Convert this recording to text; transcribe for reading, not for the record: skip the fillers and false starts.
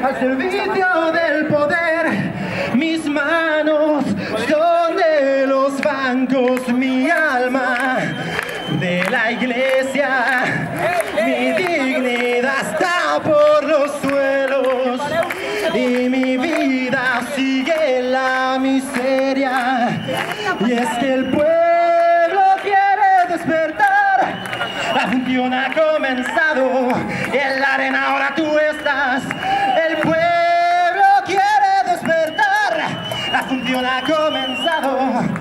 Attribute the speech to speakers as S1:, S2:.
S1: al servicio del poder. Mis manos son de los bancos, mi alma de la iglesia, mi dignidad está por los suelos y mi vida sigue en la miseria. Y es que el pueblo quiere despertar, la función ha comenzado y en la arena ahora tú estás. El pueblo quiere despertar, la función ha comenzado